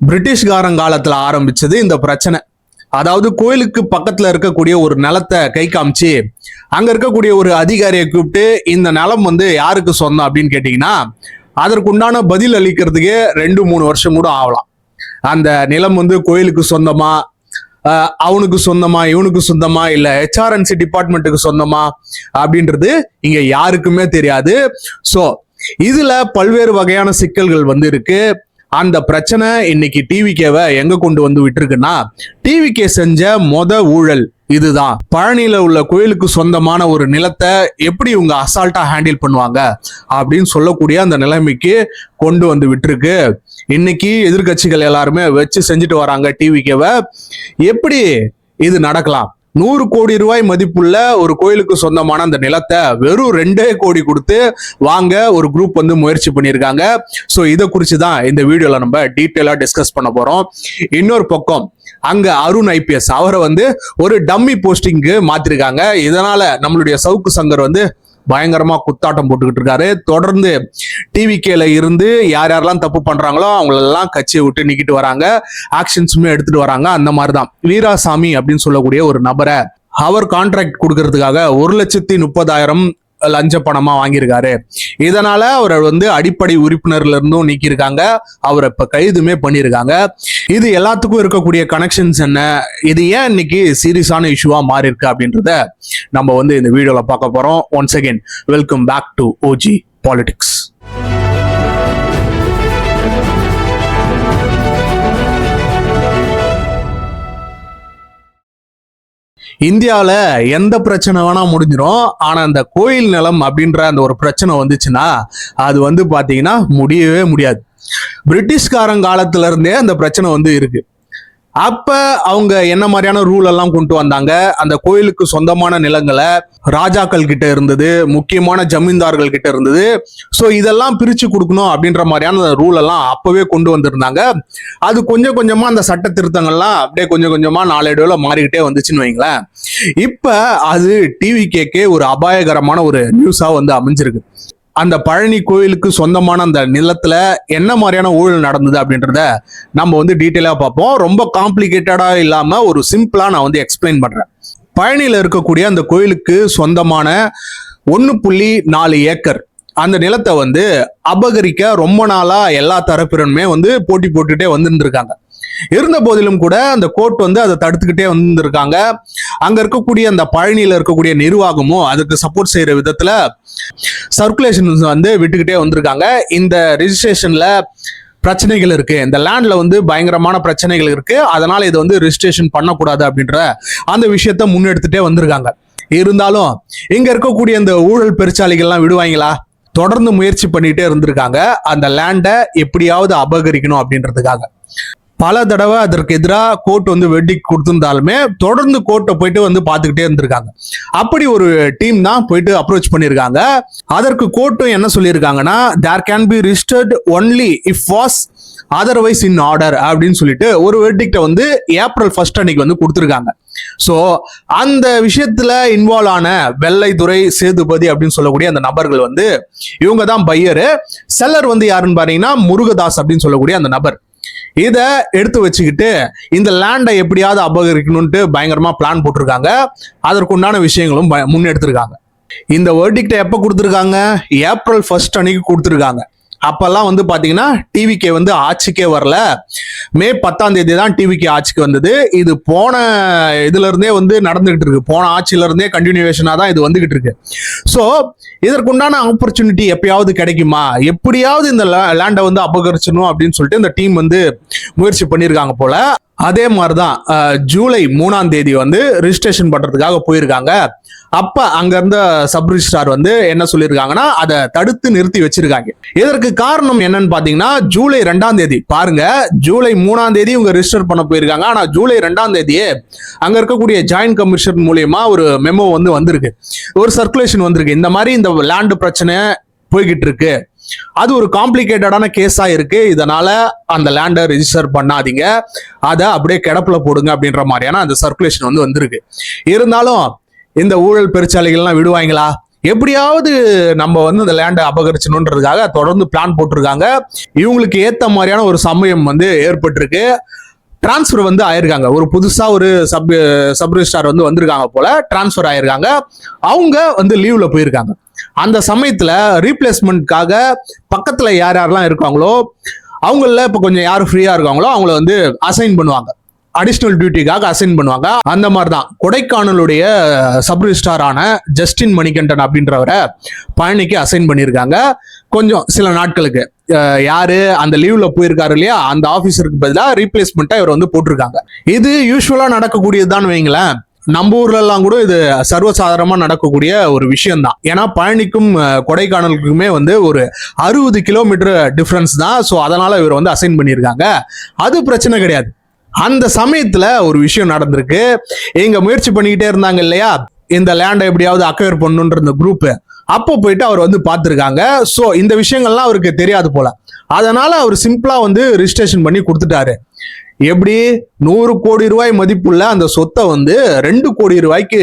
பிரிட்டிஷ்காரங்காலத்துல ஆரம்பிச்சது இந்த பிரச்சனை. அதாவது கோயிலுக்கு பக்கத்துல இருக்கக்கூடிய ஒரு நிலத்தை கை காமிச்சு அங்க இருக்கக்கூடிய ஒரு அதிகாரியை கூப்பிட்டு இந்த நிலம் யாருக்கு சொந்தம் அப்படின்னு கேட்டீங்கன்னா அதற்குண்டான பதில் அளிக்கிறதுக்கே 2-3 வருஷம் கூட ஆகலாம். அந்த நிலம் கோயிலுக்கு சொந்தமா, அவனுக்கு சொந்தமா, இவனுக்கு சொந்தமா, இல்ல HRNC டிபார்ட்மெண்ட்டுக்கு சொந்தமா அப்படின்றது இங்க யாருக்குமே தெரியாது. சோ இதுல பல்வேறு வகையான சிக்கல்கள் இருக்கு. அந்த பிரச்சனை இன்னைக்கு டிவிகேவை எங்க கொண்டு விட்டுருக்குன்னா, டிவிகே செஞ்ச ஊழல் இதுதான். பழனியில உள்ள கோயிலுக்கு சொந்தமான ஒரு நிலத்தை எப்படி இவங்க அசால்ட்டா ஹேண்டில் பண்ணுவாங்க அப்படின்னு சொல்லக்கூடிய அந்த நிலைமைக்கு கொண்டு விட்டுருக்கு. இன்னைக்கு எதிர்கட்சிகள் எல்லாருமே வச்சு செஞ்சுட்டு வராங்க டிவிகேவை. எப்படி இது நடக்கலாம்? 100 கோடி ரூபாய் மதிப்புள்ள ஒரு கோயிலுக்கு சொந்தமான அந்த நிலத்தை வெறும் 2 கோடி கொடுத்து வாங்க ஒரு குரூப் முயற்சி பண்ணியிருக்காங்க. ஸோ இதை குறித்து தான் இந்த வீடியோல நம்ம டீட்டெயிலா டிஸ்கஸ் பண்ண போறோம். இன்னொரு பக்கம் அங்க அருண் IPS அவரை ஒரு டம்மி போஸ்டிங்க்கு மாத்திருக்காங்க. இதனால நம்மளுடைய சவுக்கு சங்கர் பயங்கரமா குத்தாட்டம் போட்டுக்கிட்டு இருக்காரு. தொடர்ந்து டிவிகேல இருந்து யார் யாரெல்லாம் தப்பு பண்றாங்களோ அவங்களெல்லாம் கட்சியை விட்டு நீக்கிட்டு வராங்க, ஆக்ஷன்ஸுமே எடுத்துட்டு வராங்க. அந்த மாதிரிதான் வீராசாமி அப்படின்னு சொல்லக்கூடிய ஒரு நபரை அவர் கான்ட்ராக்ட் கொடுக்கறதுக்காக 1,30,000 லஞ்ச பணமா வாங்கியிருக்காரு. இதனால அவரை அடிப்படை உறுப்பினர்ல இருந்தும் நீக்கியிருக்காங்க. அவரை இப்ப கைதுமே பண்ணியிருக்காங்க. இது எல்லாத்துக்கும் இருக்கக்கூடிய கனெக்ஷன்ஸ் என்ன, இது ஏன் இன்னைக்கு சீரியஸான இஷ்யூவா மாறி இருக்கு அப்படின்றத நம்ம இந்த வீடியோல பார்க்க போறோம். Once again welcome back to OG Politics. இந்தியாவில எந்த பிரச்சனை வேணா முடிஞ்சிடும். ஆனா அந்த கோயில் நிலம் அப்படின்ற அந்த ஒரு பிரச்சனை வந்துச்சுன்னா அது பாத்தீங்கன்னா முடியவே முடியாது. பிரிட்டிஷ்காரங்காலத்துல இருந்தே அந்த பிரச்சனை இருக்கு. அப்ப அவங்க என்ன மாதிரியான ரூல் எல்லாம் கொண்டு வந்தாங்க? அந்த கோயிலுக்கு சொந்தமான நிலங்களை ராஜாக்கள் கிட்ட இருந்தது, முக்கியமான ஜமீன்தார்கள் கிட்ட இருந்தது. ஸோ இதெல்லாம் பிரிச்சு கொடுக்கணும் அப்படின்ற மாதிரியான ரூல் எல்லாம் அப்பவே கொண்டு வந்திருந்தாங்க. அது கொஞ்சம் கொஞ்சமா அந்த சட்ட திருத்தங்கள்லாம் அப்படியே கொஞ்சம் கொஞ்சமா நாளடைவுல மாறிக்கிட்டே வந்துச்சுன்னு வைங்களேன். இப்ப அது டிவிகேக்கு ஒரு அபாயகரமான ஒரு நியூஸா அமைஞ்சிருக்கு. அந்த பழனி கோயிலுக்கு சொந்தமான அந்த நிலத்துல என்ன மாதிரியான ஊழல் நடந்தது அப்படின்றத நம்ம டீட்டெயிலா பார்ப்போம். ரொம்ப காம்ப்ளிகேட்டடா இல்லாம ஒரு சிம்பிளா நான் எக்ஸ்பிளைன் பண்றேன். பழனியில இருக்கக்கூடிய அந்த கோயிலுக்கு சொந்தமான 1.4 ஏக்கர் அந்த நிலத்தை அபகரிக்க ரொம்ப நாளா எல்லா தரப்பினருமே போட்டி போட்டுட்டே இருந்திருக்காங்க. இருந்த போதிலும் கூட அந்த கோர்ட் அதை தடுத்துக்கிட்டே வந்திருக்காங்க. அங்க இருக்கக்கூடிய அந்த பழனியில இருக்கக்கூடிய நிர்வாகமும் அதுக்கு சப்போர்ட் செய்யற விதத்துல சர்க்குலேஷன் விட்டுக்கிட்டே வந்திருக்காங்க. இந்த ரெஜிஸ்ட்ரேஷன்ல பிரச்சனைகள் இருக்கு, இந்த லேண்ட்ல பயங்கரமான பிரச்சனைகள் இருக்கு, அதனால இது ரெஜிஸ்ட்ரேஷன் பண்ணக்கூடாது அப்படின்ற அந்த விஷயத்த முன்னெடுத்துட்டே வந்திருக்காங்க. இருந்தாலும் இங்க இருக்கக்கூடிய அந்த ஊழல் பெருச்சாளிகள்லாம் விடுவாங்களா? தொடர்ந்து முயற்சி பண்ணிட்டே இருந்திருக்காங்க அந்த லேண்டை எப்படியாவது அபகரிக்கணும் அப்படின்றதுக்காக. பல தடவை அதற்கு எதிராக கோர்ட் வெர்டிக்ட் கொடுத்திருந்தாலுமே தொடர்ந்து கோர்ட்டை போயிட்டு பார்த்துக்கிட்டே இருந்திருக்காங்க. அப்படி ஒரு டீம் தான் போயிட்டு அப்ரோச் பண்ணியிருக்காங்க. அதற்கு கோர்ட்டும் என்ன சொல்லியிருக்காங்கன்னா, there can be registered only if was otherwise in order அப்படின்னு சொல்லிட்டு ஒரு வெர்டிக்டை ஏப்ரல் 1 அன்னைக்கு கொடுத்துருக்காங்க. ஸோ அந்த விஷயத்துல இன்வால்வ் ஆன வெள்ளைத்துறை சேதுபதி அப்படின்னு சொல்லக்கூடிய அந்த நபர்கள் இவங்க தான் பையரு. செல்லர் யாருன்னு பாத்தீங்கன்னா முருகதாஸ் அப்படின்னு சொல்லக்கூடிய அந்த நபர். இதை எடுத்து வச்சுக்கிட்டு இந்த லேண்டை எப்படியாவது அபகரிக்கணும்ட்டு பயங்கரமா பிளான் போட்டிருக்காங்க. அதற்குண்டான விஷயங்களும் முன்னெடுத்திருக்காங்க. இந்த வெர்டிக்டை எப்ப கொடுத்துருக்காங்க? ஏப்ரல் 1 அன்னைக்கு கொடுத்துருக்காங்க. அப்பெல்லாம் பாத்தீங்கன்னா டிவிகே ஆட்சிக்கே வரல. மே 10ஆம் தேதி தான் டிவிகே ஆட்சிக்கு வந்தது. இது போன இதுல இருந்தே நடந்துகிட்டு இருக்கு. போன ஆட்சியில இருந்தே கண்டினியூவேஷனா தான் இது வந்துகிட்டு இருக்கு. சோ இதற்குண்டான ஆப்பர்ச்சுனிட்டி எப்பயாவது கிடைக்குமா, எப்படியாவது இந்த லேண்டை அபகரிச்சணும் அப்படின்னு சொல்லிட்டு இந்த டீம் முயற்சி பண்ணியிருக்காங்க போல. அதே மாதிரிதான் ஜூலை 3ஆம் தேதி ரிஜிஸ்ட்ரேஷன் பண்றதுக்காக போயிருக்காங்க. அப்ப அங்க இருந்த சப் ரிஜிஸ்ட்ரார் என்ன சொல்லியிருக்காங்கன்னா, அதை தடுத்து நிறுத்தி வச்சிருக்காங்க. இதற்கு காரணம் என்னன்னு பாத்தீங்கன்னா, ஜூலை 2ஆம் தேதி பாருங்க, ஜூலை 3ஆம் தேதி இவங்க ரிஜிஸ்டர் பண்ண போயிருக்காங்க. ஆனா ஜூலை 2ஆம் தேதியே அங்க இருக்கக்கூடிய ஜாயின்ட் கமிஷன் மூலியமா ஒரு மெமோ வந்திருக்கு, ஒரு சர்க்குலேஷன் வந்திருக்கு. இந்த மாதிரி இந்த லேண்ட் பிரச்சனை போய்கிட்டு இருக்கு, அது ஒரு காம்ப்ளிகேட்டடான கேஸா இருக்கு, இதனால அந்த லேண்டை ரெஜிஸ்டர் பண்ணாதீங்க, அதை அப்படியே கிடப்புல போடுங்க அப்படின்ற மாதிரியான அந்த சர்க்குலேஷன் வந்திருக்கு. இருந்தாலும் இந்த ஊழல் பெருச்சாளிகள்லாம் விடுவாங்களா? எப்படியாவது நம்ம வந்து அந்த லேண்டை அபகரிச்சணுன்றதுக்காக தொடர்ந்து பிளான் போட்டிருக்காங்க. இவங்களுக்கு ஏத்த மாதிரியான ஒரு சமயம் வந்து ஏற்பட்டிருக்கு. டிரான்ஸ்ஃபர் வந்து ஆயிருக்காங்க. ஒரு புதுசா ஒரு சப் ரிஜிஸ்ட்ரார் வந்து வந்திருக்காங்க போல, டிரான்ஸ்ஃபர் ஆயிருக்காங்க. அவங்க வந்து லீவ்ல போயிருக்காங்க. அந்த சமயத்துல ரீப்ளேஸ்மெண்ட்காக பக்கத்துல யார் யாரெல்லாம் இருக்காங்களோ அவங்கள இப்ப கொஞ்சம் யாரு ஃப்ரீயா இருக்காங்களோ அவங்கள வந்து அசைன் பண்ணுவாங்க, அடிஷனல் டியூட்டிக்காக அசைன் பண்ணுவாங்க. அந்த மாதிரி தான் கொடைக்கானலுடைய சப் ரிஜிஸ்ட்ராரான ஜஸ்டின் மணிகண்டன் அப்படின்றவரை பழனிக்கு அசைன் பண்ணியிருக்காங்க. கொஞ்சம் சில நாட்களுக்கு யாரு அந்த லீவ்ல போயிருக்காரு இல்லையா, அந்த ஆபீசருக்கு பதிலாக ரீப்ளேஸ்மெண்ட்டா இவர் வந்து போட்டிருக்காங்க. இது யூஸ்வலா நடக்கக்கூடியதுதான் வைங்களேன். நம்ம ஊர்ல எல்லாம் கூட இது சர்வசாதாரணமா நடக்கக்கூடிய ஒரு விஷயம் தான். ஏன்னா பழனிக்கும் கொடைக்கானலுக்குமே வந்து ஒரு 60 கிலோமீட்டர் டிஃபரன்ஸ் தான். ஸோ அதனால இவர் வந்து அசைன் பண்ணியிருக்காங்க. அது பிரச்சனை கிடையாது. அந்த சமயத்துல ஒரு விஷயம் நடந்திருக்கு. இங்க முயற்சி பண்ணிக்கிட்டே இருந்தாங்க இல்லையா, இந்த லேண்டை எப்படியாவது அக்வயர் பண்ணுன்ற இந்த குரூப், அப்போ போயிட்டு அவர் வந்து பார்த்துருக்காங்க. ஸோ இந்த விஷயங்கள்லாம் அவருக்கு தெரியாது போல. அதனால அவர் சிம்பிளா வந்து ரிஜிஸ்ட்ரேஷன் பண்ணி கொடுத்துட்டாரு. எப்படி 100 கோடி ரூபாய் மதிப்புள்ள அந்த சொத்தை வந்து 2 கோடி ரூபாய்க்கு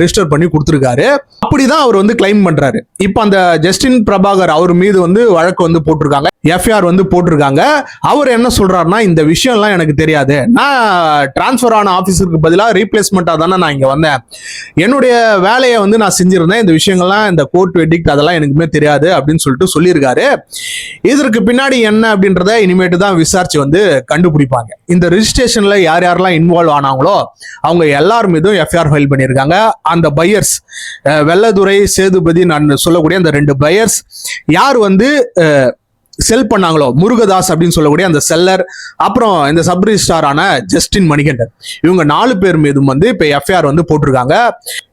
ரிஜிஸ்டர் பண்ணி கொடுத்துருக்காரு. அப்படிதான் அவர் வந்து கிளைம் பண்றாரு. இப்ப அந்த ஜஸ்டின் பிரபாகர் அவர் மீது வந்து வழக்கு வந்து போட்டிருக்காங்க, எஃப்ஐஆர் வந்து போட்டிருக்காங்க. அவர் என்ன சொல்றாருன்னா, இந்த விஷயம் எல்லாம் எனக்கு தெரியாது, நான் டிரான்ஸ்பர் ஆன ஆபீஸருக்கு பதிலாக ரீப்ளேஸ்மெண்டா தானே நான் இங்க வந்தேன், என்னுடைய வேலையை வந்து நான் செஞ்சிருந்தேன், இந்த விஷயங்கள்லாம் இந்த கோர்ட் வெடிக்ட் அதெல்லாம் எனக்குமே தெரியாது அப்படின்னு சொல்லிட்டு சொல்லியிருக்காரு. இதற்கு பின்னாடி என்ன அப்படின்றத இனிமேட்டு தான் விசாரிச்சு வந்து கண்டுபிடிப்பாங்க. இந்த ரிஜிஸ்ட்ரேஷன்ல யார் யாரெல்லாம் இன்வால்வ் ஆனாங்களோ அவங்க எல்லார் மீதும் எஃப்ஐஆர் ஃபைல் பண்ணியிருக்காங்க. அந்த பையர்ஸ் வெள்ளதுரை சேதுபதி நான் சொல்லக்கூடிய அந்த 2 பையர்ஸ் யார் வந்து செல் பண்ணாங்களோ, முருகதாஸ் அப்படின்னு சொல்லக்கூடிய அந்த செல்லர், அப்புறம் இந்த சப் ரிஜிஸ்ட்ராரான ஜஸ்டின் மணிகண்டன், இவங்க 4 பேர் மீதும் வந்து இப்ப எஃப்ஐஆர் வந்து போட்டிருக்காங்க.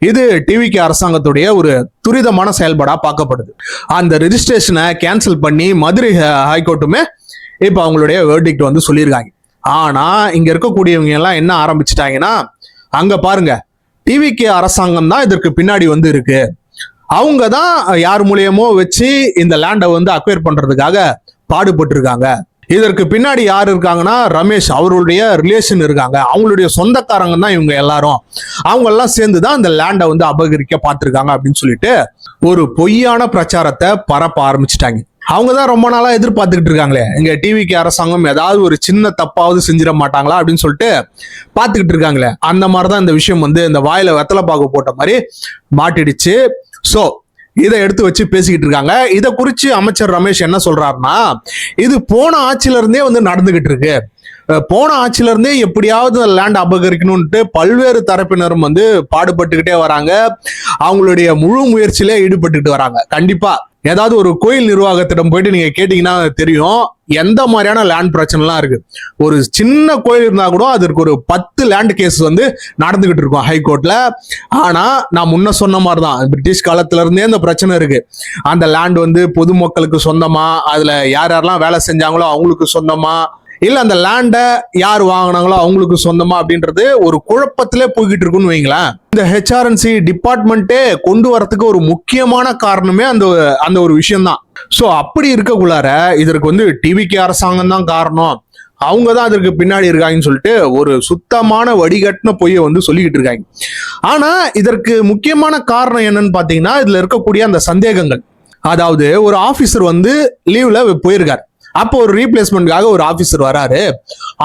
இது டிவிகே அரசாங்கத்துடைய ஒரு துரிதமான செயல்பாடா பார்க்கப்படுது. அந்த ரெஜிஸ்ட்ரேஷனை கேன்சல் பண்ணி மதுரை ஹைகோர்ட்டுமே இப்ப அவங்களுடைய வேர்டிக்ட் வந்து சொல்லியிருக்காங்க. ஆனா இங்க இருக்கக்கூடியவங்க எல்லாம் என்ன ஆரம்பிச்சுட்டாங்கன்னா, அங்க பாருங்க டிவிகே அரசாங்கம் தான் இதற்கு பின்னாடி வந்து இருக்கு, அவங்க தான் யார் மூலியமோ வச்சு இந்த லேண்டை வந்து அக்வயர் பண்றதுக்காக பாடுபட்டு இருக்காங்க. இதற்கு பின்னாடி யார் இருக்காங்கன்னா, ரமேஷ் அவருடைய ரிலேஷன் இருக்காங்க, அவங்களுடைய சொந்தக்காரங்க தான் இவங்க எல்லாரும், அவங்க எல்லாம் சேர்ந்து தான் இந்த லேண்டை வந்து அபகரிக்க பார்த்திருக்காங்க அப்படின்னு சொல்லிட்டு ஒரு பொய்யான பிரச்சாரத்தை பரப்ப ஆரம்பிச்சுட்டாங்க. அவங்க தான் ரொம்ப நாளா எதிர்பார்த்துக்கிட்டு இருக்காங்களே, இங்க டிவிக்கு அரசாங்கம் ஏதாவது ஒரு சின்ன தப்பாவது செஞ்சிட மாட்டாங்களா அப்படின்னு சொல்லிட்டு பார்த்துக்கிட்டு இருக்காங்களே, அந்த மாதிரிதான் இந்த விஷயம் வந்து இந்த வாயில வெத்தலை பாக்கு போட்ட மாதிரி மாட்டிடுச்சு. சோ இதை எடுத்து வச்சு பேசிக்கிட்டு இருக்காங்க. இதை குறிச்சு அமைச்சர் ரமேஷ் என்ன சொல்றாருன்னா, இது போன ஆட்சியில இருந்தே வந்து நடந்துகிட்டு இருக்கு, போன ஆட்சியில இருந்தே எப்படியாவது லேண்ட் அபகரிக்கணும்ட்டு பல்வேறு தரப்பினரும் வந்து பாடுபட்டுக்கிட்டே வராங்க, அவங்களுடைய முழு முயற்சியிலே ஈடுபட்டுக்கிட்டு வராங்க. கண்டிப்பா ஏதாவது ஒரு கோயில் நிர்வாகத்திடம் போயிட்டு நீங்க கேட்டீங்கன்னா தெரியும் எந்த மாதிரியான லேண்ட் பிரச்சனைலாம் இருக்கு. ஒரு சின்ன கோயில் இருந்தா கூட அதற்கு ஒரு 10 லேண்ட் கேஸ் வந்து நடந்துகிட்டு இருக்கும் ஹைகோர்ட்ல. ஆனா நான் முன்ன சொன்ன மாதிரிதான் பிரிட்டிஷ் காலத்துல இருந்தே இந்த பிரச்சனை இருக்கு. அந்த லேண்ட் வந்து பொதுமக்களுக்கு சொந்தமா, அதுல யார் யாரெல்லாம் வேலை செஞ்சாங்களோ அவங்களுக்கு சொந்தமா, இல்ல அந்த லேண்டை யார் வாங்கினாங்களோ அவங்களுக்கு சொந்தமா அப்படின்றது ஒரு குழப்பத்திலே போய்கிட்டு இருக்குன்னு வைங்களேன். இந்த ஹெச்ஆர்என்சி டிபார்ட்மெண்ட்டே கொண்டு வரதுக்கு ஒரு முக்கியமான காரணமே அந்த ஒரு விஷயம் தான். சோ அப்படி இருக்கக்குள்ளார இதற்கு வந்து டிவிகே அரசாங்கம் தான் காரணம், அவங்க தான் அதற்கு பின்னாடி இருக்காங்கன்னு சொல்லிட்டு ஒரு சுத்தமான வடிகட்டின பொய்யை வந்து சொல்லிக்கிட்டு இருக்காங்க. ஆனா இதற்கு முக்கியமான காரணம் என்னன்னு பாத்தீங்கன்னா, இதுல இருக்கக்கூடிய அந்த சந்தேகங்கள். அதாவது ஒரு ஆபீசர் வந்து லீவ்ல போயிருக்காரு, அப்போ ஒரு ரீப்ளேஸ்மெண்ட்காக ஒரு ஆபீசர் வராரு.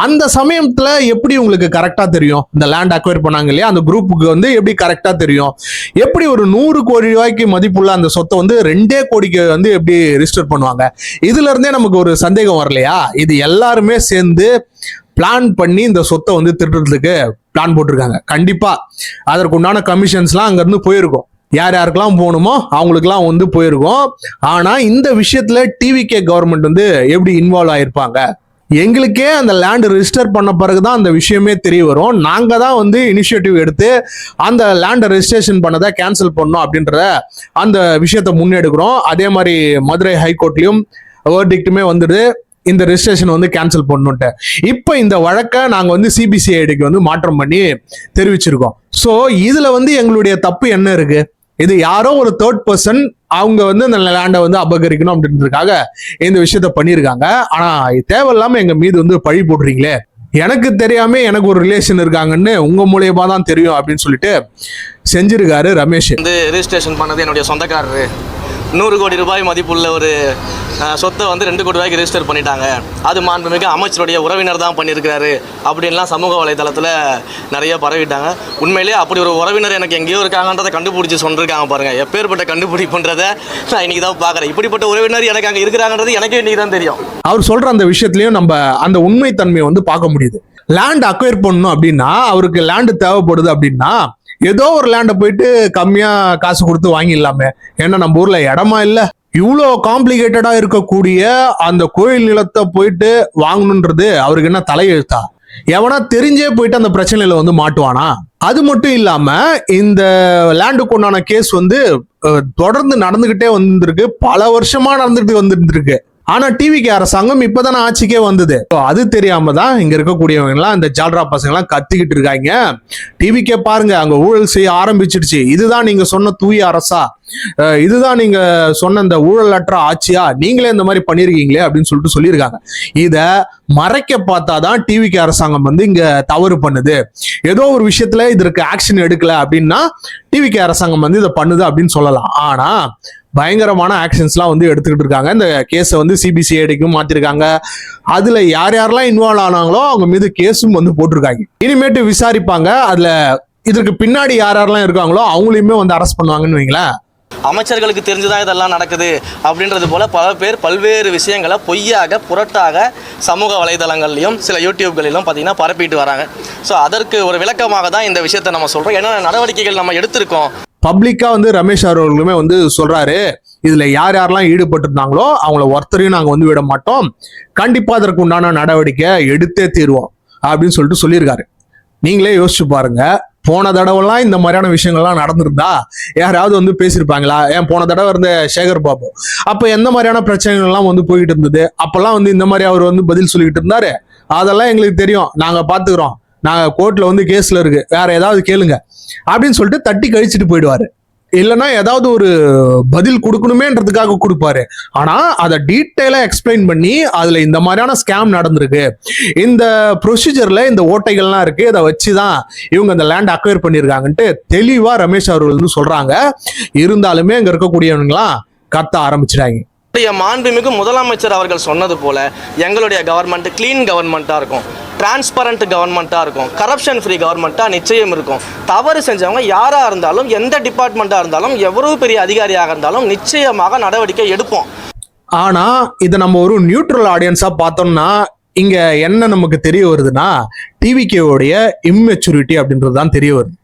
அந்த சமயத்துல எப்படி உங்களுக்கு கரெக்டா தெரியும் இந்த லேண்ட் அக்வயர் பண்ணாங்க இல்லையா, அந்த குரூப்புக்கு வந்து எப்படி கரெக்டா தெரியும், எப்படி ஒரு 100 கோடி ரூபாய்க்கு மதிப்புள்ள அந்த சொத்தை வந்து 2 கோடிக்கு வந்து எப்படி ரிஜிஸ்டர் பண்ணுவாங்க? இதுல இருந்தே நமக்கு ஒரு சந்தேகம் வரலையா? இது எல்லாருமே சேர்ந்து பிளான் பண்ணி இந்த சொத்தை வந்து திருடுறதுக்கு பிளான் போட்டிருக்காங்க. கண்டிப்பா அதற்கு உண்டான கமிஷன்ஸ்லாம் அங்க இருந்து போயிருக்கும், யார் யாருக்கெல்லாம் போகணுமோ அவங்களுக்குலாம் வந்து போயிருக்கும். ஆனா இந்த விஷயத்துல டிவிகே கவர்மெண்ட் வந்து எப்படி இன்வால்வ் ஆயிருப்பாங்க? எங்களுக்கே அந்த லேண்ட் ரெஜிஸ்டர் பண்ண பிறகுதான் அந்த விஷயமே தெரிய வரும், நாங்க தான் வந்து இனிஷியேட்டிவ் எடுத்து அந்த லேண்டை ரெஜிஸ்ட்ரேஷன் பண்ணதை கேன்சல் பண்ணோம் அப்படின்றத அந்த விஷயத்த முன்னெடுக்கிறோம். அதே மாதிரி மதுரை ஹைகோர்ட்லயும் வேர்டிக்ட்டுமே வந்துடுது, இந்த ரெஜிஸ்ட்ரேஷன் வந்து கேன்சல் பண்ணுன்ட்டு. இப்போ இந்த வழக்கை நாங்க வந்து சிபிசிஐடிக்கு வந்து மாற்றம் பண்ணி தெரிவிச்சிருக்கோம். ஸோ இதுல வந்து எங்களுடைய தப்பு என்ன இருக்கு? இது யாரோ ஒரு தேர்ட் பர்சன் அவங்க வந்து அந்த லேண்டை வந்து அபகரிக்கணும் அப்படின்றதுக்காக இந்த விஷயத்த பண்ணியிருக்காங்க. ஆனா தேவையில்லாம எங்க மீது வந்து பழி போடுறீங்களே. எனக்கு தெரியாம எனக்கு ஒரு ரிலேஷன் இருக்காங்கன்னு உங்க மூலியமா தான் தெரியும் அப்படின்னு சொல்லிட்டு செஞ்சிருக்காரு ரமேஷ். ரெஜிஸ்ட்ரேஷன் பண்ணது என்னுடைய சொந்தக்காரரு 100 கோடி ரூபாய் மதிப்புள்ள ஒரு சொத்தை 2 கோடி ரூபாய்க்கு ரெஜிஸ்டர் பண்ணிட்டாங்க. அது மாண்புமிகு அமைச்சருடைய உறவினர் தான் பண்ணியிருக்கிறாரு அப்படின்லாம் சமூக வலைதளத்தில் நிறைய பரவிட்டாங்க. உண்மையிலேயே அப்படி ஒரு உறவினர் எனக்கு எங்கேயோ இருக்காங்கன்றதை கண்டுபிடிச்சி சொல்லியிருக்காங்க பாருங்க. எப்பேற்பட்ட கண்டுபிடிப்புன்றதை நான் இன்னைக்கு தான் பார்க்குறேன். இப்படிப்பட்ட உறவினர் எனக்கு அங்கே இருக்கிறாங்கன்றது எனக்கே இன்னைக்கு தான் தெரியும். அவர் சொல்ற அந்த விஷயத்திலையும் நம்ம அந்த உண்மை தன்மையை பார்க்க முடியுது. லேண்ட் அக்வயர் பண்ணணும் அப்படின்னா அவருக்கு லேண்ட் தேவைப்படுது அப்படின்னா ஏதோ ஒரு லேண்டை போயிட்டு கம்மியா காசு கொடுத்து வாங்கிடலாமே. ஏன்னா நம்ம ஊர்ல இடமா இல்ல. இவ்வளோ காம்ப்ளிகேட்டடா இருக்கக்கூடிய அந்த கோயில் நிலத்தை போயிட்டு வாங்கணுன்றது அவருக்கு என்ன தலையெழுத்தா? எவனா தெரிஞ்சே போயிட்டு அந்த பிரச்சனையில மாட்டுவானா? அது மட்டும் இல்லாம இந்த லேண்டுக்கு உண்டான கேஸ் தொடர்ந்து நடந்துகிட்டே வந்திருக்கு. பல வருஷமா நடந்துட்டு வந்துருக்கு. ஆனா டிவிகே அரசாங்கம் இப்பதானே ஆட்சிக்கே வந்தது. அது தெரியாம தான் இங்க இருக்கக்கூடியவங்க எல்லாம் இந்த ஜால்ரா பசங்க எல்லாம் கத்திக்கிட்டு இருக்காங்க. டிவிகே பாருங்க அங்க ஊழல் செய்ய ஆரம்பிச்சிடுச்சு. இதுதான் நீங்க சொன்ன தூய அரசா? இதுதான் நீங்க சொன்ன இந்த ஊழலற்ற ஆட்சியா? நீங்களே இந்த மாதிரி பண்ணிருக்கீங்களே அப்படின்னு சொல்லியிருக்காங்க. இத மறைக்க பார்த்தாதான் டிவிகே அரசாங்கம் இங்க தவறு பண்ணுது. ஏதோ ஒரு விஷயத்துல இதற்கு ஆக்ஷன் எடுக்கல அப்படின்னா டிவிகே அரசாங்கம் இதை பண்ணுது அப்படின்னு சொல்லலாம். ஆனா பயங்கரமான ஆக்ஷன்ஸ்லாம் எடுத்துக்கிட்டு இருக்காங்க. இந்த கேஸை சிபிசிஐடிக்கும் மாத்திருக்காங்க. அதுல யார் யாரெல்லாம் இன்வால்வ் ஆனாங்களோ அவங்க மீது கேஸும் போட்டிருக்காங்க. இனிமேட்டு விசாரிப்பாங்க. அதுல இதற்கு பின்னாடி யார் யாரெல்லாம் இருக்காங்களோ அவங்களையுமே அரெஸ்ட் பண்ணுவாங்கன்னு வைங்களேன். அமைச்சர்களுக்கு தெரிஞ்சுதான் இதெல்லாம் நடக்குது அப்படின்றது போல பல பேர் பல்வேறு விஷயங்களை பொய்யாக புரட்டாக சமூக வலைதளங்கள்லையும் சில யூடியூப்களிலும் பார்த்தீங்கன்னா பரப்பிட்டு வராங்க. ஸோ அதற்கு ஒரு விளக்கமாக தான் இந்த விஷயத்தை நம்ம சொல்றோம். என்னென்ன நடவடிக்கைகள் நம்ம எடுத்திருக்கோம். பப்ளிக்கா ரமேஷ் அவர்களுமே சொல்றாரு, இதுல யார் யாரெல்லாம் ஈடுபட்டு இருந்தாங்களோ அவங்கள ஒருத்தரையும் நாங்க விட மாட்டோம், கண்டிப்பா அதற்கு உண்டான நடவடிக்கை எடுத்தே தீர்வோம் அப்படின்னு சொல்லியிருக்காரு. நீங்களே யோசிச்சு பாருங்க. போன தடவைலாம் இந்த மாதிரியான விஷயங்கள்லாம் நடந்திருந்தா யாராவது பேசியிருப்பாங்களா? ஏன் போன தடவை இருந்த சேகர் பாபு அப்ப எந்த மாதிரியான பிரச்சனைகள் எல்லாம் போய்கிட்டு இருந்தது? அப்பெல்லாம் இந்த மாதிரி அவர் பதில் சொல்லிக்கிட்டு இருந்தாரு. அதெல்லாம் எங்களுக்கு தெரியும், நாங்க பாத்துக்கிறோம், நாங்க கோர்ட்ல கேஸ்ல இருக்கு, வேற ஏதாவது கேளுங்க அப்படின்னு சொல்லிட்டு தட்டி கழிச்சுட்டு போயிடுவாரு. இல்லைன்னா ஏதாவது ஒரு பதில் கொடுக்கணுமேன்றதுக்காக கொடுப்பாரு. ஆனா அதை டீட்டெயிலா எக்ஸ்பிளைன் பண்ணி அதுல இந்த மாதிரியான ஸ்கேம் நடந்திருக்கு, இந்த ப்ரொசீஜர்ல இந்த ஓட்டைகள்லாம் இருக்கு, இதை வச்சுதான் இவங்க இந்த லேண்ட் அக்வயர் பண்ணிருக்காங்கன்ட்டு தெளிவா ரமேஷ் அவர்கள் சொல்றாங்க. இருந்தாலுமே அங்க இருக்கக்கூடியவங்களாம் கத்த ஆரம்பிச்சிட்டாங்க. மாண்புமிகு முதலமைச்சர் அவர்கள் சொன்னது போல எங்களுடைய கவர்மெண்ட் கிளீன் கவர்மெண்டா இருக்கும், டிரான்ஸ்பரண்ட் கவர்மெண்ட்டாக இருக்கும், கரப்ஷன் ஃப்ரீ கவர்மெண்ட்டாக நிச்சயம் இருக்கும். தவறு செஞ்சவங்க யாராக இருந்தாலும், எந்த டிபார்ட்மெண்ட்டாக இருந்தாலும், எவ்வளவு பெரிய அதிகாரியாக இருந்தாலும் நிச்சயமாக நடவடிக்கை எடுப்போம். ஆனால் இதை நம்ம ஒரு நியூட்ரல் ஆடியன்ஸாக பார்த்தோம்னா இங்க என்ன நமக்கு தெரிய வருதுன்னா டிவிகேவுடைய இம்மெச்சூரிட்டி அப்படின்றது தான் தெரிய வருது.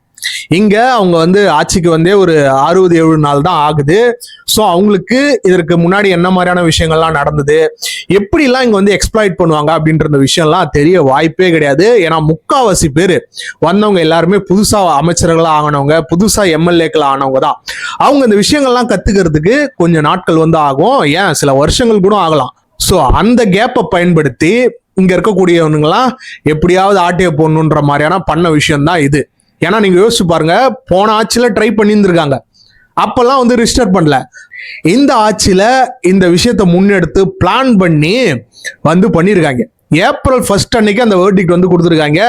இங்க அவங்க ஆட்சிக்கு ஒரு 60-70 நாள் தான் ஆகுது. ஸோ அவங்களுக்கு இதற்கு முன்னாடி என்ன மாதிரியான விஷயங்கள்லாம் நடந்தது, எப்படிலாம் இங்க எக்ஸ்ப்ளாய்ட் பண்ணுவாங்க அப்படின்ற விஷயம்லாம் தெரிய வாய்ப்பே கிடையாது. ஏன்னா முக்காவாசி பேர் வந்தவங்க எல்லாருமே புதுசா அமைச்சர்களா ஆனவங்க, புதுசா எம்எல்ஏக்கள் ஆனவங்க தான். அவங்க இந்த விஷயங்கள்லாம் கத்துக்கிறதுக்கு கொஞ்சம் நாட்கள் ஆகும், ஏன் சில வருஷங்கள் கூட ஆகலாம். ஸோ அந்த கேப்பை பயன்படுத்தி இங்க இருக்கக்கூடியவனுங்களாம் எப்படியாவது ஆட்டையை போடணுன்ற மாதிரியான பண்ண விஷயம் தான் இது. ஏன்னா நீங்க யோசிச்சு பாருங்க, போன ஆட்சியில ட்ரை பண்ணியிருந்திருக்காங்க, அப்பெல்லாம் ரிஜிஸ்டர் பண்ணல. இந்த ஆட்சியில இந்த விஷயத்தை முன்னெடுத்து பிளான் பண்ணி பண்ணிருக்காங்க. April 1 அன்னைக்கு அந்த வேர்டிக்ட் கொடுத்துருக்காங்க.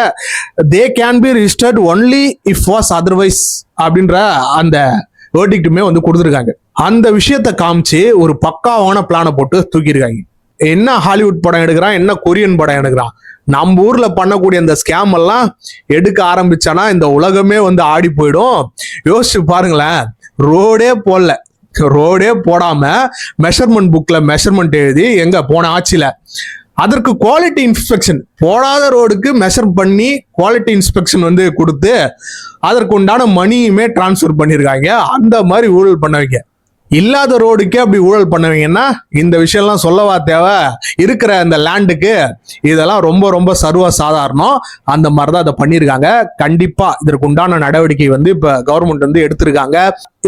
They can be registered only if was otherwise அப்படின்ற அந்த வேர்டிக்டுமே கொடுத்துருக்காங்க. அந்த விஷயத்தை காமிச்சு ஒரு பக்காவான பிளானை போட்டு தூக்கியிருக்காங்க. என்ன ஹாலிவுட் படம் எடுக்கிறான், என்ன கொரியன் படம் எடுக்கிறான், நம்ம ஊர்ல பண்ணக்கூடிய இந்த ஸ்கேம் எல்லாம் எடுக்க ஆரம்பிச்சானா இந்த உலகமே ஆடி போயிடும். யோசிச்சு பாருங்களேன், ரோடே போடாம மெஷர்மெண்ட் புக்ல மெஷர்மெண்ட் எழுதி எங்க போன ஆட்சியில அதற்கு குவாலிட்டி இன்ஸ்பெக்ஷன், போடாத ரோடுக்கு மெஷர் பண்ணி குவாலிட்டி இன்ஸ்பெக்ஷன் கொடுத்து அதற்கு உண்டான மணியுமே டிரான்ஸ்ஃபர் பண்ணியிருக்காங்க. அந்த மாதிரி ஊழல் பண்ணவங்க. இல்லாத ரோடுக்கே அப்படி ஊழல் பண்ணுவீங்கன்னா இந்த விஷயம்லாம் சொல்லவா தேவை? இருக்கிற அந்த லேண்டுக்கு இதெல்லாம் ரொம்ப ரொம்ப சர்வ சாதாரணம். அந்த மாதிரிதான் அதை பண்ணியிருக்காங்க. கண்டிப்பா இதற்கு உண்டான நடவடிக்கை இப்ப கவர்மெண்ட் எடுத்திருக்காங்க.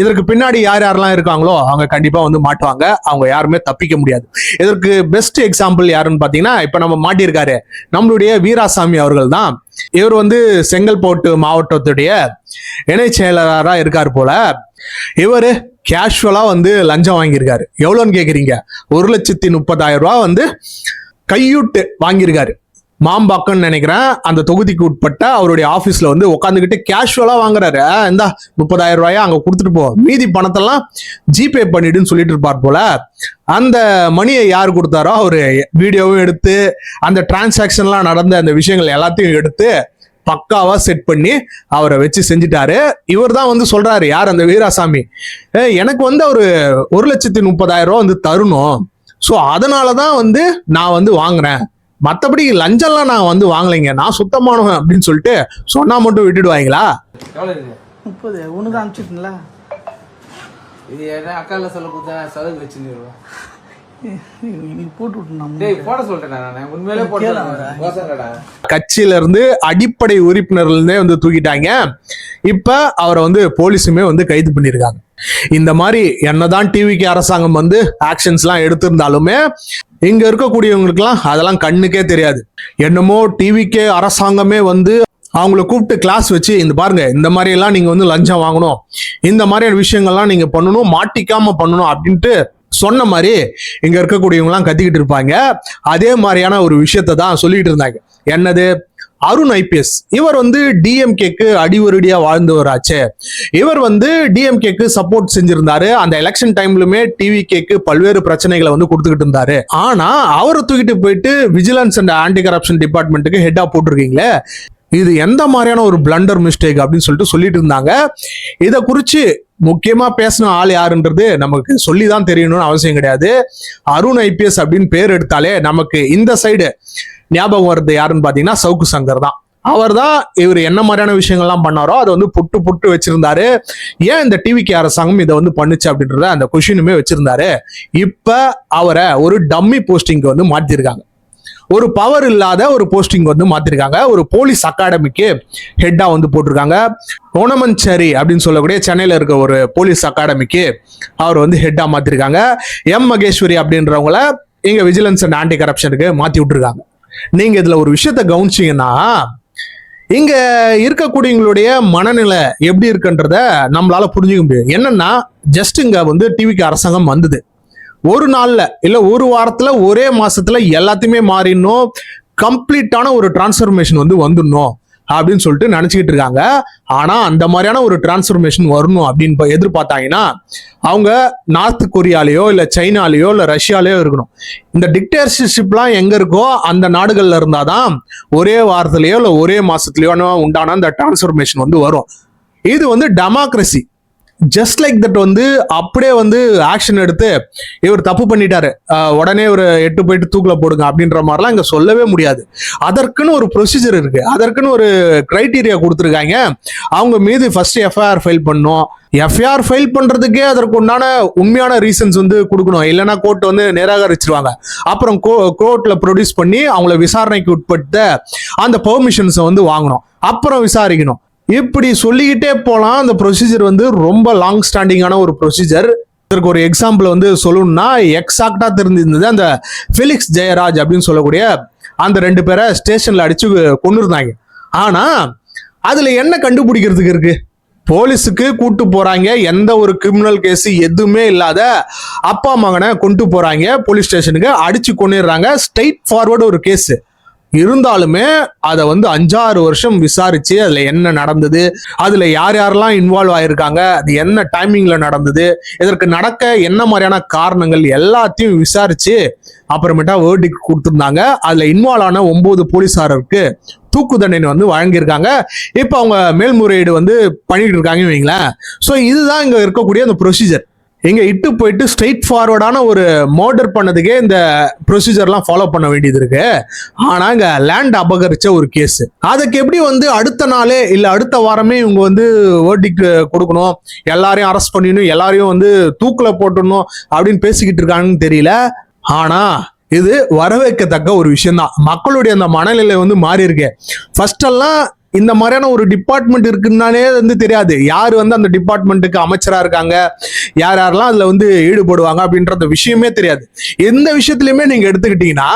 இதற்கு பின்னாடி யார் யாரெல்லாம் இருக்காங்களோ அவங்க கண்டிப்பா மாட்டுவாங்க. அவங்க யாருமே தப்பிக்க முடியாது. இதற்கு பெஸ்ட் எக்ஸாம்பிள் யாருன்னு பாத்தீங்கன்னா இப்ப நம்ம மாட்டியிருக்காரு நம்மளுடைய வீராசாமி அவர்கள் தான். இவர் செங்கல்பட்டு மாவட்டத்துடைய இணை செயலராக இருக்காரு போல. இவரு கேஷுவலா லஞ்சம் வாங்கியிருக்காரு. எவ்வளோன்னு கேக்குறீங்க? 1,30,000 ரூபாய் கையூட்டு வாங்கியிருக்காரு. மாம்பாக்கம்னு நினைக்கிறேன், அந்த தொகுதிக்கு உட்பட்ட அவருடைய ஆபீஸ்ல வந்து உட்காந்துக்கிட்டு கேஷுவலா வாங்குறாரு. இந்த 30,000 ரூபாயா அங்க கொடுத்துட்டு போ, மீதி பணத்தெல்லாம் ஜிபே பண்ணிடுன்னு சொல்லிட்டு இருப்பார் போல. அந்த மணியை யார் கொடுத்தாரோ அவரு வீடியோவும் எடுத்து அந்த டிரான்சாக்ஷன்லாம் நடந்த அந்த விஷயங்கள் எல்லாத்தையும் எடுத்து பக்காவா செட் பண்ணி அவரை வச்சு செஞ்சுட்டாரு. இவர் தான் வந்து சொல்றாரு, யார் அந்த வீராசாமி, எனக்கு வந்து அவரு 1,30,000 ரூபா வந்து தரணும், ஸோ அதனாலதான் வந்து நான் வந்து வாங்குறேன், மற்றபடி லஞ்சம்லாம் நான் வந்து வாங்கலைங்க, நான் சுத்தமானவன் அப்படின்னு சொல்லிட்டு சொன்னா மட்டும் விட்டுடுவாங்களா? 30 உனக்கு அனுப்பிச்சிட்டுங்களா? இது என்ன அக்கால சொல்ல கொடுத்தா சதவீதம் வச்சுருவா. நீ போட்டு விட்டு டேய் போட சொல்லிட்டேன் நான் உண்மையிலே போட்டேன். கட்சியில இருந்து அடிப்படை உறுப்பினர்ல இருந்தே வந்து தூக்கிட்டாங்க. இப்ப அவரை வந்து போலீஸுமே வந்து கைது பண்ணிருக்காங்க. இந்த மாதிரி என்னதான் டிவிக்கு அரசாங்கம் வந்து ஆக்ஷன்ஸ் எல்லாம் எடுத்திருந்தாலுமே இங்க இருக்கக்கூடியவங்களுக்குலாம் அதெல்லாம் கண்ணுக்கே தெரியாது. என்னமோ டிவிக்கு அரசாங்கமே வந்து அவங்கள கூப்பிட்டு கிளாஸ் வச்சு, இந்த பாருங்க இந்த மாதிரி எல்லாம் நீங்க வந்து லஞ்சம் வாங்கணும், இந்த மாதிரியான விஷயங்கள்லாம் நீங்க பண்ணணும், மாட்டிக்காம பண்ணணும் அப்படின்ட்டு சொன்ன மாதிரி இங்க இருக்கக்கூடியவங்கலாம் கத்திக்கிட்டு இருப்பாங்க. அதே மாதிரியான ஒரு விஷயத்தை தான் சொல்லிட்டு இருந்தாங்க. என்னது? அருண் ஐபிஎஸ் இவர் வந்து டிஎம்கேக்கு அடிவருடியா வாழ்ந்தவராச்சு. இவர் வந்து டிஎம்கேக்கு சப்போர்ட் செஞ்சிருந்தாரு. அந்த எலெக்ஷன் டைம்லுமே டிவிகேக்கு பல்வேறு பிரச்சனைகளை வந்து கொடுத்துக்கிட்டு இருந்தாரு. ஆனா அவரை தூக்கிட்டு போயிட்டு விஜிலன்ஸ் அண்ட் ஆன்டி கரப்ஷன் டிபார்ட்மெண்ட்டுக்கு ஹெட்டா போட்டிருக்கீங்களே, இது எந்த மாதிரியான ஒரு பிளண்டர் மிஸ்டேக் அப்படின்னு சொல்லிட்டு இருந்தாங்க. இதை குறிச்சு முக்கியமா பேசின ஆள் யாருன்றது நமக்கு சொல்லிதான் தெரியணும்னு அவசியம் கிடையாது. அருண் ஐபிஎஸ் அப்படின்னு பேர் எடுத்தாலே நமக்கு இந்த சைடு ஞாபகம் வருது யாருன்னு பாத்தீங்கன்னா சவுக்கு சங்கர் தான். அவர் தான் இவர் என்ன மாதிரியான விஷயங்கள்லாம் பண்ணாரோ அதை வந்து புட்டு வச்சிருந்தாரு. ஏன் இந்த டிவிக்கு அரசாங்கம் இதை வந்து பண்ணுச்சு அப்படின்றத அந்த கொஸ்டினுமே வச்சிருந்தாரு. இப்ப அவரை ஒரு டம்மி போஸ்டிங் வந்து மாத்திருக்காங்க. ஒரு பவர் இல்லாத ஒரு போஸ்டிங் வந்து மாத்திருக்காங்க. ஒரு போலீஸ் அகாடமிக்கு ஹெட்டா வந்து போட்டிருக்காங்க. ஓனமன்சேரி அப்படின்னு சொல்லக்கூடிய சென்னையில இருக்க ஒரு போலீஸ் அகாடமிக்கு அவர் வந்து ஹெட்டா மாத்திருக்காங்க. எம் மகேஸ்வரி அப்படின்றவங்கள இங்க விஜிலன்ஸ் அண்ட் ஆன்டி கரப்ஷனுக்கு மாத்தி விட்டுருக்காங்க. நீங்க இதுல ஒரு விஷயத்த கவனிச்சீங்கன்னா, இங்க இருக்கக்கூடியவங்களுடைய மனநிலை எப்படி இருக்குன்றத நம்மளால புரிஞ்சுக்க முடியும். என்னன்னா, ஜஸ்ட் இங்க வந்து டிவிக்கு அரசாங்கம் வந்தது, ஒரு நாள்ல இல்ல ஒரு வாரத்துல ஒரே மாசத்துல எல்லாத்தையுமே மாறிடணும், கம்ப்ளீட்டான ஒரு டிரான்ஸ்ஃபர்மேஷன் வந்து வந்துடணும் அப்படின்னு சொல்லிட்டு நினைச்சுக்கிட்டு இருக்காங்க. ஆனா அந்த மாதிரியான ஒரு டிரான்ஸ்ஃபர்மேஷன் வரணும் அப்படின்னு எதிர்பார்த்தாங்கன்னா அவங்க நார்த் கொரியாலேயோ இல்ல சைனாலேயோ இல்ல ரஷ்யாலேயோ இருக்கணும். இந்த டிக்டேட்டர்ஷிப்லாம் எங்க இருக்கோ அந்த நாடுகள்ல இருந்தாதான் ஒரே வாரத்திலேயோ இல்ல ஒரே மாசத்துலயோ உண்டான அந்த டிரான்ஸ்ஃபர்மேஷன் வந்து வரும். இது வந்து டெமோக்ரஸி. ஜஸ்ட் லைக் தட் வந்து அப்படியே வந்து ஆக்ஷன் எடுத்து இவர் தப்பு பண்ணிட்டாரு உடனே ஒரு 8 போயிட்டு தூக்கில போடுங்க அப்படின்ற மாதிரிலாம் இங்க சொல்லவே முடியாது. அதற்குன்னு ஒரு ப்ரொசீஜர் இருக்கு, அதற்குன்னு ஒரு கிரைட்டீரியா கொடுத்துருக்காங்க. அவங்க மீது ஃபர்ஸ்ட் எஃப்ஐஆர் ஃபைல் பண்ணணும். எஃப்ஐஆர் ஃபைல் பண்றதுக்கே அதற்கு உண்டான உண்மையான ரீசன்ஸ் வந்து கொடுக்கணும், இல்லைன்னா கோர்ட் வந்து நிராகரிச்சிருவாங்க. அப்புறம் கோர்ட்ல ப்ரொடியூஸ் பண்ணி அவங்கள விசாரணைக்கு உட்பட்ட அந்த பெர்மிஷன்ஸை வந்து வாங்கணும், அப்புறம் விசாரிக்கணும். இப்படி சொல்லிக்கிட்டே போலாம். அந்த ப்ரொசீஜர் வந்து ரொம்ப லாங் ஸ்டாண்டிங்கான ஒரு ப்ரொசீஜர். இதற்கு ஒரு எக்ஸாம்பிள் வந்து சொல்லணும்னா, எக்ஸாக்டா தெரிஞ்சிருந்தது அந்த ஃபெலிக்ஸ் ஜெயராஜ் அப்படின்னு சொல்லக்கூடிய அந்த 2 பேரை ஸ்டேஷன்ல அடிச்சு கொண்டு இருந்தாங்க. ஆனா அதுல என்ன கண்டுபிடிக்கிறதுக்கு இருக்கு? போலீஸுக்கு கூட்டு போறாங்க, எந்த ஒரு கிரிமினல் கேஸ் எதுவுமே இல்லாத அப்பா மகனை கொண்டு போறாங்க போலீஸ் ஸ்டேஷனுக்கு, அடிச்சு கொண்டுறாங்க. ஸ்ட்ரெயிட் ஃபார்வர்டு ஒரு கேஸ் இருந்தாலுமே அதை வந்து 5-6 வருஷம் விசாரிச்சு அதுல என்ன நடந்தது, அதுல யார் யாரெல்லாம் இன்வால்வ் ஆயிருக்காங்க, அது என்ன டைமிங்ல நடந்தது, இதற்கு நடக்க என்ன மாதிரியான காரணங்கள் எல்லாத்தையும் விசாரிச்சு அப்புறமேட்டா வேர்டிக்ட் கொடுத்திருந்தாங்க. அதுல இன்வால்வ் ஆன 9 போலீஸாருக்கு தூக்கு தண்டனை வந்து வழங்கியிருக்காங்க. இப்ப அவங்க மேல்முறையீடு வந்து பண்ணிட்டு இருக்காங்கன்னு வைங்களேன். ஸோ இதுதான் இங்க இருக்கக்கூடிய அந்த ப்ரொசீஜர். இங்க இட்டு போயிட்டு ஸ்ட்ரெயிட் ஃபார்வர்டான ஒரு மர்டர் பண்ணதுக்கே இந்த ப்ரொசீஜர்லாம் ஃபாலோ பண்ண வேண்டியது இருக்கு. ஆனா இங்க லேண்ட் அபகரிச்ச ஒரு கேஸ், அதுக்கு எப்படி வந்து அடுத்த நாளே இல்ல அடுத்த வாரமே இவங்க வந்து வேர்டிக்ட் கொடுக்கணும், எல்லாரையும் அரெஸ்ட் பண்ணிடணும், எல்லாரையும் வந்து தூக்குல போட்டுடணும் அப்படின்னு பேசிக்கிட்டு இருக்காங்கன்னு தெரியல. ஆனா இது வரவேற்கத்தக்க ஒரு விஷயம் தான். மக்களுடைய அந்த மனநிலை வந்து மாறி இருக்கு. ஃபர்ஸ்ட் எல்லாம் இந்த மாதிரியான ஒரு டிபார்ட்மெண்ட் இருக்குன்னாலே வந்து தெரியாது, யார் வந்து அந்த டிபார்ட்மெண்ட்டுக்கு அமைச்சரா இருக்காங்க, யார் யாரெல்லாம் அதுல வந்து ஈடுபடுவாங்க அப்படின்ற விஷயமே தெரியாது. எந்த விஷயத்திலுமே நீங்க எடுத்துக்கிட்டீங்கன்னா,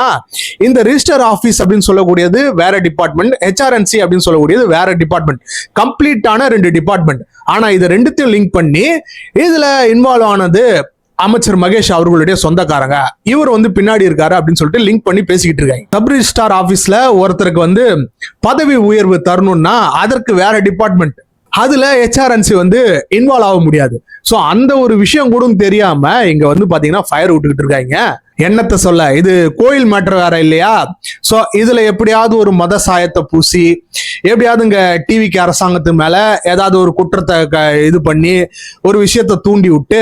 இந்த ரிஜிஸ்டர் ஆபீஸ் அப்படின்னு சொல்லக்கூடியது வேற டிபார்ட்மெண்ட், ஹெச்ஆர்என்சி அப்படின்னு சொல்லக்கூடியது வேற டிபார்ட்மெண்ட், கம்ப்ளீட்டான 2 டிபார்ட்மெண்ட். ஆனா இதை 2த்தையும் லிங்க் பண்ணி இதுல இன்வால்வ் ஆனது அமைச்சர் மகேஷ் அவர்களுடைய சொந்தக்காரங்க, இவர் வந்து பின்னாடி இருக்காரு அப்படின்னு சொல்லிட்டு லிங்க் பண்ணி பேசிக்கிட்டு இருக்காங்க. சப் ரிஜிஸ்ட்ரார் ஆபீஸ்ல ஒருத்தருக்கு வந்து பதவி உயர்வு தரணும்னா அதற்கு வேற டிபார்ட்மெண்ட், அதுல ஹெச்ஆர்என்சி வந்து இன்வால்வ் ஆக முடியாது. சோ அந்த ஒரு விஷயம் கூட தெரியாம இங்க வந்து பாத்தீங்கன்னா ஃபயர் விட்டுக்கிட்டு இருக்காங்க. என்னத்தை சொல்ல, இது கோயில் மேட்டர் வேற இல்லையா? சோ இதுல எப்படியாவது ஒரு மத சாயத்தை பூசி, எப்படியாவது இங்க டிவிக்கு அரசாங்கத்து மேல ஏதாவது ஒரு குற்றத்தை இது பண்ணி ஒரு விஷயத்த தூண்டி விட்டு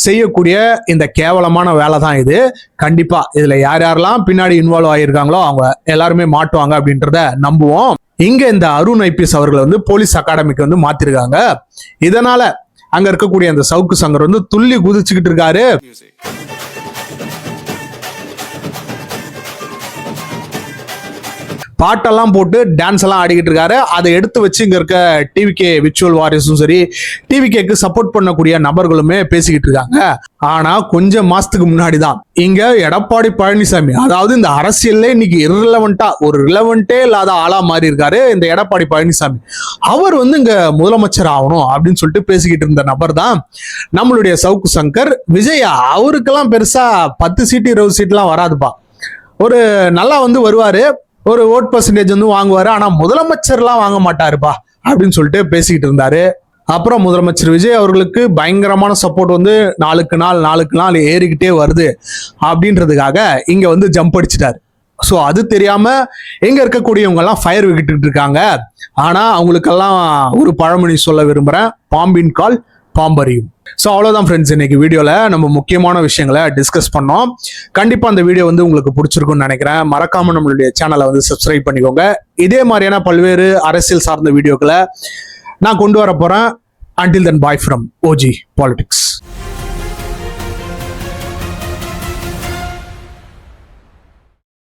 செய்யக்கூடிய இந்த கேவலமான வேலை தான் இது. கண்டிப்பா இதுல யார் யாரெல்லாம் பின்னாடி இன்வால்வ் ஆகியிருக்காங்களோ அவங்க எல்லாருமே மாட்டுவாங்க அப்படின்றத நம்புவோம். இங்க இந்த அருண் ஐபிஎஸ் அவர்களை வந்து போலீஸ் அகாடமிக்கு வந்து மாத்திருக்காங்க. இதனால அங்க இருக்கக்கூடிய அந்த சவுக்கு சங்கர் வந்து துள்ளி குதிச்சுக்கிட்டு இருக்காரு. பாட்டெல்லாம் போட்டு டான்ஸ் எல்லாம் ஆடிக்கிட்டு இருக்காரு. அதை எடுத்து வச்சு இங்க இருக்க டிவிகே விர்ச்சுவல் வாரியர்ஸும் சரி, டிவிகேக்கு சப்போர்ட் பண்ணக்கூடிய நபர்களுமே பேசிக்கிட்டு இருக்காங்க. ஆனா கொஞ்சம் மாசத்துக்கு முன்னாடி தான் இங்க எடப்பாடி பழனிசாமி, அதாவது இந்த அரசியல்ல இன்னைக்கு ஒரு ரிலவெண்டே இல்லாத ஆளா மாறி இருக்காரு இந்த எடப்பாடி பழனிசாமி. அவர் வந்து இங்க முதலமைச்சர் ஆகணும் அப்படின்னு சொல்லிட்டு பேசிக்கிட்டு இருந்த நபர் தான் நம்மளுடைய சவுக்கு சங்கர். விஜயா அவருக்கெல்லாம் பெருசா 10 சீட்டு 20 சீட்லாம் வராதுப்பா. ஒரு நல்லா வந்து வருவாரு, ஒரு ஓட் பர்சன்டேஜ் வந்து வாங்குவாரு, ஆனா முதலமைச்சர்லாம் வாங்க மாட்டாருப்பா அப்படின்னு சொல்லிட்டு பேசிக்கிட்டு இருந்தாரு. அப்புறம் முதலமைச்சர் விஜய் அவர்களுக்கு பயங்கரமான சப்போர்ட் வந்து நாளுக்கு நாள் ஏறிக்கிட்டே வருது அப்படின்றதுக்காக இங்க வந்து ஜம்ப் அடிச்சிட்டாரு. ஸோ அது தெரியாம எங்க இருக்கக்கூடியவங்க எல்லாம் ஃபயர் விட்டுட்டு இருக்காங்க. ஆனா அவங்களுக்கெல்லாம் ஒரு பழமொழி சொல்ல விரும்புறேன், பாம்பின் கால் பாம்பறியும். ஸோ அவ்வளோதான் ஃப்ரெண்ட்ஸ், இன்னைக்கு வீடியோவில் நம்ம முக்கியமான விஷயங்களை டிஸ்கஸ் பண்ணோம். கண்டிப்பாக அந்த வீடியோ வந்து உங்களுக்கு பிடிச்சிருக்கும்னு நினைக்கிறேன். மறக்காம நம்மளுடைய சேனலை வந்து சப்ஸ்கிரைப் பண்ணிக்கோங்க. இதே மாதிரியான பல்வேறு அரசியல் சார்ந்த வீடியோக்களை நான் கொண்டு வர போகிறேன். Until then, bye from OG Politics.